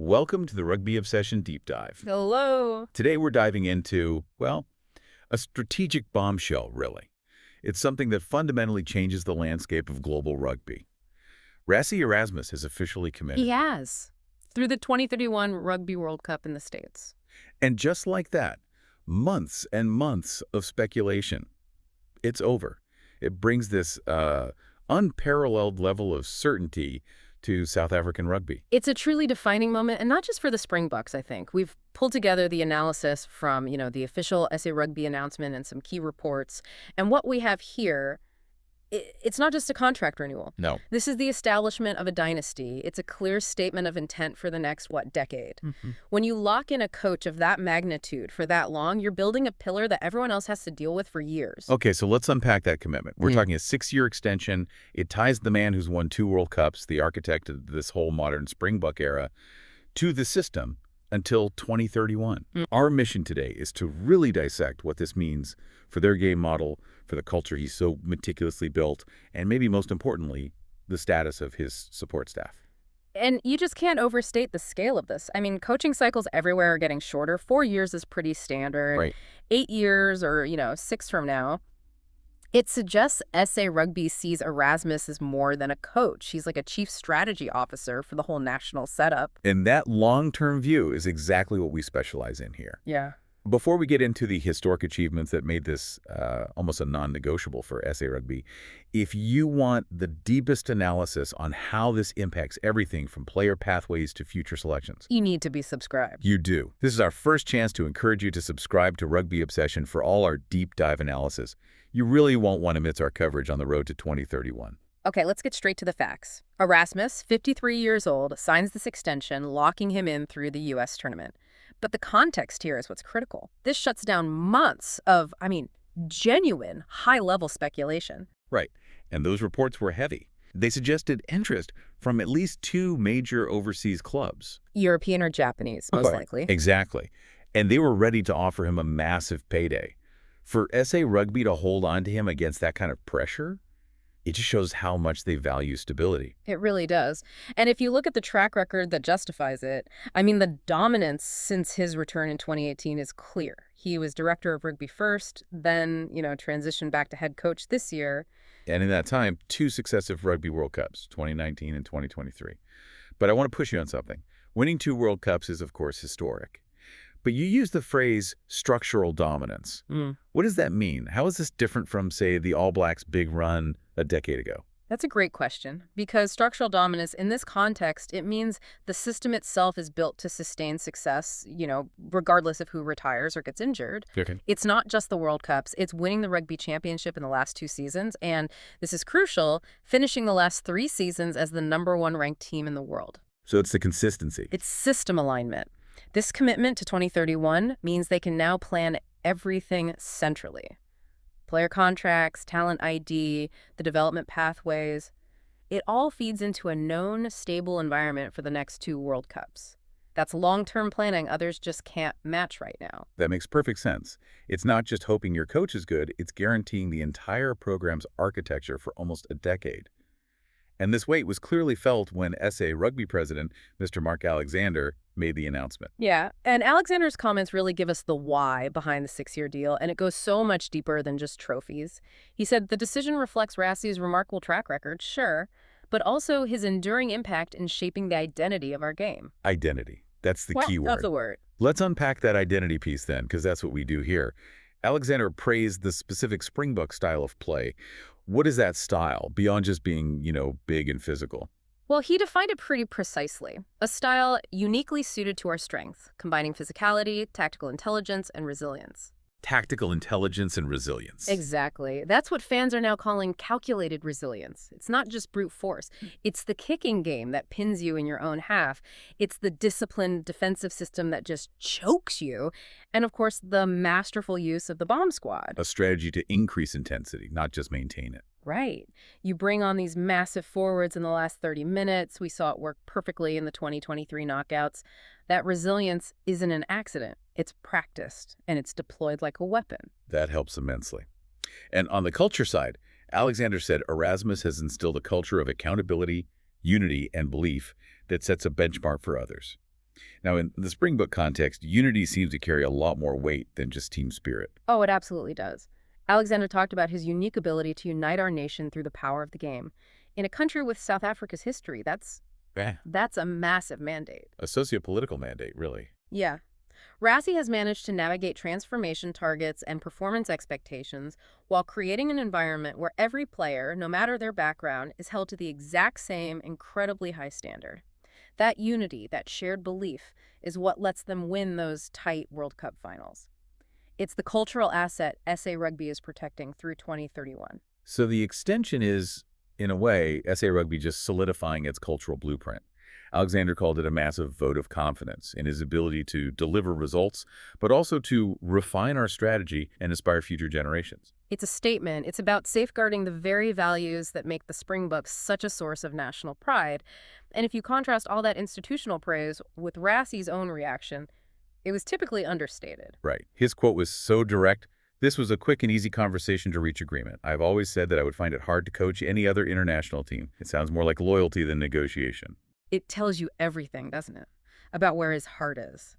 Welcome to the Rugby Obsession Deep Dive. Hello. Today we're diving into, well, a strategic bombshell, really. It's something that fundamentally changes the landscape of global rugby. Rassie Erasmus has officially committed. He has. Through the 2031 Rugby World Cup in the States. And just like that, months and months of speculation. It's over. It brings this unparalleled level of certainty to South African rugby. It's a truly defining moment, and not just for the Springboks, I think. We've pulled together the analysis from, the official SA Rugby announcement and some key reports. And what we have here, it's not just a contract renewal. No. This is the establishment of a dynasty. It's a clear statement of intent for the next, decade. When you lock in a coach of that magnitude for that long, you're building a pillar that everyone else has to deal with for years. Okay, so let's unpack that commitment. We're talking a 6-year extension. It ties the man who's won 2 World Cups, the architect of this whole modern Springbok era, to the system until 2031. Our mission today is to really dissect what this means for their game model, for the culture he's so meticulously built, and maybe most importantly, the status of his support staff. And you just can't overstate the scale of this. I mean, coaching cycles everywhere are getting shorter. 4 years is pretty standard. Right. 8 years or, 6 from now. It suggests SA Rugby sees Erasmus as more than a coach. He's like a chief strategy officer for the whole national setup. And that long-term view is exactly what we specialize in here. Yeah. Before we get into the historic achievements that made this almost a non-negotiable for SA Rugby, if you want the deepest analysis on how this impacts everything from player pathways to future selections, You need to be subscribed. you do. This is our first chance to encourage you to subscribe to Rugby Obsession for all our deep dive analysis. You really won't want to miss our coverage on the road to 2031. Okay, let's get straight to the facts. Erasmus, 53 years old, signs this extension, locking him in through the U.S. tournament. But the context here is what's critical. This shuts down months of, genuine high-level speculation. Right. And those reports were heavy. They suggested interest from at least 2 major overseas clubs. European or Japanese, most likely. Exactly. And they were ready to offer him a massive payday. For SA Rugby to hold on to him against that kind of pressure, it just shows how much they value stability. It really does. And if you look at the track record that justifies it, the dominance since his return in 2018 is clear. He was director of rugby first, then, transitioned back to head coach this year. And in that time, 2 successive Rugby World Cups, 2019 and 2023. But I want to push you on something. Winning 2 World Cups is, of course, historic. But you use the phrase structural dominance. What does that mean? How is this different from, say, the All Blacks' big run a decade ago? That's a great question, because structural dominance in this context, it means the system itself is built to sustain success, regardless of who retires or gets injured. Okay. It's not just the World Cups. It's winning the Rugby Championship in the last 2 seasons. And this is crucial, finishing the last 3 seasons as the #1 ranked team in the world. So it's the consistency. It's system alignment. This commitment to 2031 means they can now plan everything centrally. Player contracts, talent ID, the development pathways. It all feeds into a known, stable environment for the next 2 World Cups. That's long-term planning others just can't match right now. That makes perfect sense. It's not just hoping your coach is good, it's guaranteeing the entire program's architecture for almost a decade. And this weight was clearly felt when SA Rugby president, Mr. Mark Alexander, made the announcement. Yeah, and Alexander's comments really give us the why behind the 6-year deal, and it goes so much deeper than just trophies. He said the decision reflects Rassie's remarkable track record, sure, but also his enduring impact in shaping the identity of our game. Identity. That's the key word. That's the word. Let's unpack that identity piece then, because that's what we do here. Alexander praised the specific Springbok style of play. What is that style, beyond just being, big and physical? Well, he defined it pretty precisely. A style uniquely suited to our strength, combining physicality, tactical intelligence, and resilience. Tactical intelligence and resilience. Exactly. That's what fans are now calling calculated resilience. It's not just brute force. It's the kicking game that pins you in your own half. It's the disciplined defensive system that just chokes you. And, of course, the masterful use of the bomb squad. A strategy to increase intensity, not just maintain it. Right. You bring on these massive forwards in the last 30 minutes. We saw it work perfectly in the 2023 knockouts. That resilience isn't an accident. It's practiced, and it's deployed like a weapon. That helps immensely. And on the culture side, Alexander said Erasmus has instilled a culture of accountability, unity, and belief that sets a benchmark for others. Now, in the Springbok context, unity seems to carry a lot more weight than just team spirit. Oh, it absolutely does. Alexander talked about his unique ability to unite our nation through the power of the game. In a country with South Africa's history, Yeah. that's a massive mandate. A socio-political mandate, really. Yeah. Rassie has managed to navigate transformation targets and performance expectations while creating an environment where every player, no matter their background, is held to the exact same incredibly high standard. That unity, that shared belief, is what lets them win those tight World Cup finals. It's the cultural asset SA Rugby is protecting through 2031. So the extension is, in a way, SA Rugby just solidifying its cultural blueprint. Alexander called it a massive vote of confidence in his ability to deliver results, but also to refine our strategy and inspire future generations. It's a statement. It's about safeguarding the very values that make the Springboks such a source of national pride. And if you contrast all that institutional praise with Rassie's own reaction, it was typically understated. Right. His quote was so direct. This was a quick and easy conversation to reach agreement. I've always said that I would find it hard to coach any other international team. It sounds more like loyalty than negotiation. It tells you everything, doesn't it, about where his heart is.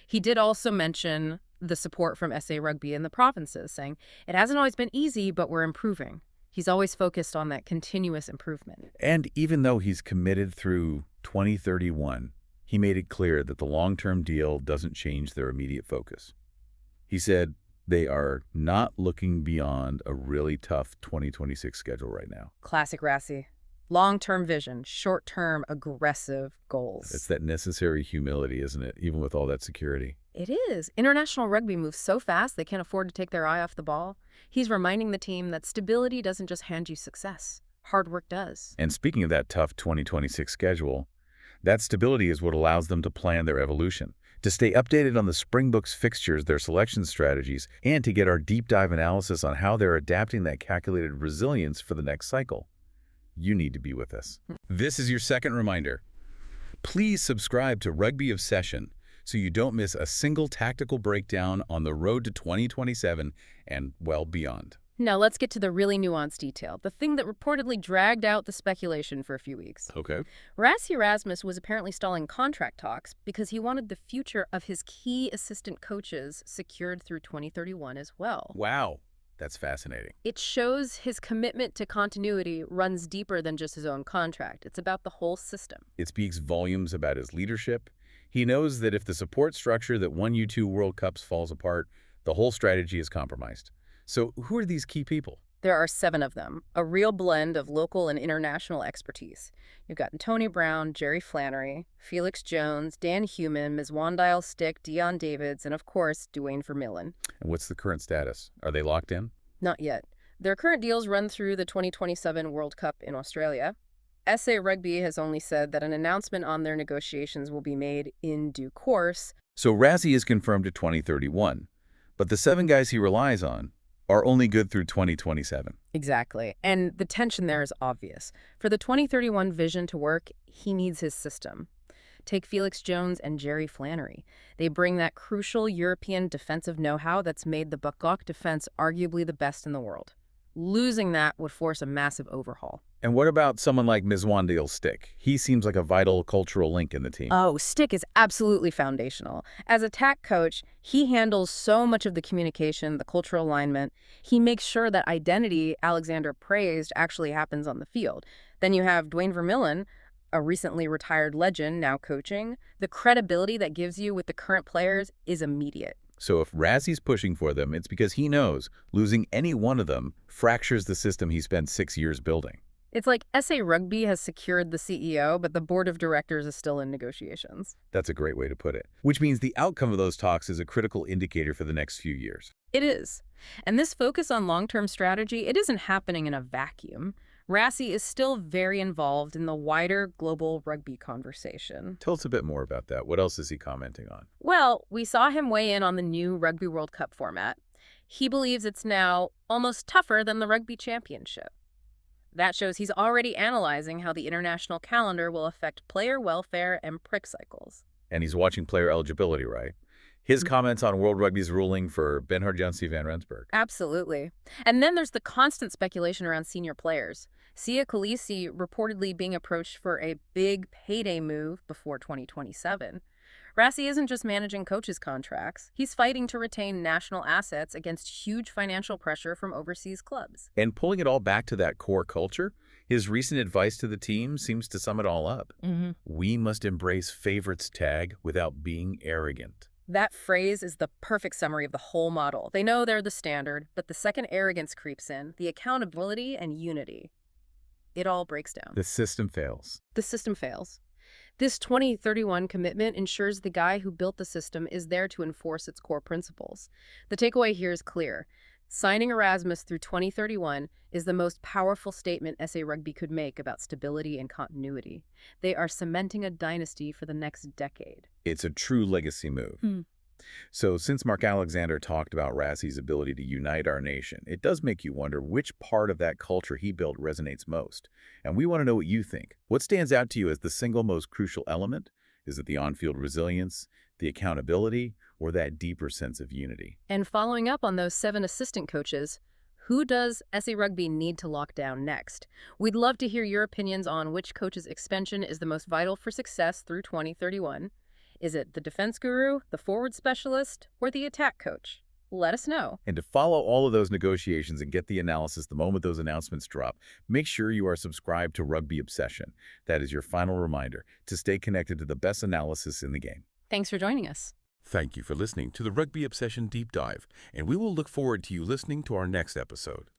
He did also mention the support from SA Rugby in the provinces, saying, it hasn't always been easy, but we're improving. He's always focused on that continuous improvement. And even though he's committed through 2031, he made it clear that the long-term deal doesn't change their immediate focus. He said they are not looking beyond a really tough 2026 schedule right now. Classic Rassie. Long-term vision, short-term aggressive goals. It's that necessary humility, isn't it? Even with all that security. It is. International rugby moves so fast they can't afford to take their eye off the ball. He's reminding the team that stability doesn't just hand you success. Hard work does. And speaking of that tough 2026 schedule, that stability is what allows them to plan their evolution, to stay updated on the Springboks fixtures, their selection strategies, and to get our deep dive analysis on how they're adapting that calculated resilience for the next cycle. You need to be with us. This is your second reminder. Please subscribe to Rugby Obsession so you don't miss a single tactical breakdown on the road to 2027 and, well, beyond. Now let's get to the really nuanced detail, the thing that reportedly dragged out the speculation for a few weeks. Okay. Rassie Erasmus was apparently stalling contract talks because he wanted the future of his key assistant coaches secured through 2031 as well. Wow. That's fascinating. It shows his commitment to continuity runs deeper than just his own contract. It's about the whole system. It speaks volumes about his leadership. He knows that if the support structure that won you 2 World Cups falls apart, the whole strategy is compromised. So who are these key people? There are 7 of them, a real blend of local and international expertise. You've got Tony Brown, Jerry Flannery, Felix Jones, Dan Heumann, Ms. Wandile Stick, Dion Davids, and of course, Duane Vermeulen. And what's the current status? Are they locked in? Not yet. Their current deals run through the 2027 World Cup in Australia. SA Rugby has only said that an announcement on their negotiations will be made in due course. So Rassie is confirmed to 2031, but the 7 guys he relies on are only good through 2027. Exactly. And the tension there is obvious. For the 2031 vision to work, he needs his system. Take Felix Jones and Jerry Flannery. They bring that crucial European defensive know-how that's made the Bangkok defense arguably the best in the world. Losing that would force a massive overhaul. And what about someone like Ms. Wandile Stick? He seems like a vital cultural link in the team. Oh, Stick is absolutely foundational. As a TAC coach, he handles so much of the communication, the cultural alignment. He makes sure that identity Alexander praised actually happens on the field. Then you have Duane Vermeulen, a recently retired legend, now coaching. The credibility that gives you with the current players is immediate. So if Rassie's pushing for them, it's because he knows losing any one of them fractures the system he spent 6 years building. It's like SA Rugby has secured the CEO, but the board of directors is still in negotiations. That's a great way to put it. Which means the outcome of those talks is a critical indicator for the next few years. It is. And this focus on long-term strategy, it isn't happening in a vacuum. Rassie is still very involved in the wider global rugby conversation. Tell us a bit more about that. What else is he commenting on? Well, we saw him weigh in on the new Rugby World Cup format. He believes it's now almost tougher than the Rugby Championship. That shows he's already analyzing how the international calendar will affect player welfare and prick cycles. And he's watching player eligibility, right? His comments on World Rugby's ruling for Bernhard-Janse van Rensburg. Absolutely. And then there's the constant speculation around senior players. Siya Kolisi reportedly being approached for a big payday move before 2027. Rassie isn't just managing coaches' contracts. He's fighting to retain national assets against huge financial pressure from overseas clubs. And pulling it all back to that core culture, his recent advice to the team seems to sum it all up. We must embrace favorites tag without being arrogant. That phrase is the perfect summary of the whole model. They know they're the standard, but the second arrogance creeps in, the accountability and unity, it all breaks down. The system fails. The system fails. This 2031 commitment ensures the guy who built the system is there to enforce its core principles. The takeaway here is clear. Signing Erasmus through 2031 is the most powerful statement SA Rugby could make about stability and continuity. They are cementing a dynasty for the next decade. It's a true legacy move. So since Mark Alexander talked about Rassie's ability to unite our nation, it does make you wonder which part of that culture he built resonates most. And we want to know what you think. What stands out to you as the single most crucial element? Is it the on-field resilience, the accountability, or that deeper sense of unity? And following up on those 7 assistant coaches, who does SA Rugby need to lock down next? We'd love to hear your opinions on which coach's expansion is the most vital for success through 2031. Is it the defense guru, the forward specialist, or the attack coach? Let us know. And to follow all of those negotiations and get the analysis the moment those announcements drop, make sure you are subscribed to Rugby Obsession. That is your final reminder to stay connected to the best analysis in the game. Thanks for joining us. Thank you for listening to the Rugby Obsession Deep Dive, and we will look forward to you listening to our next episode.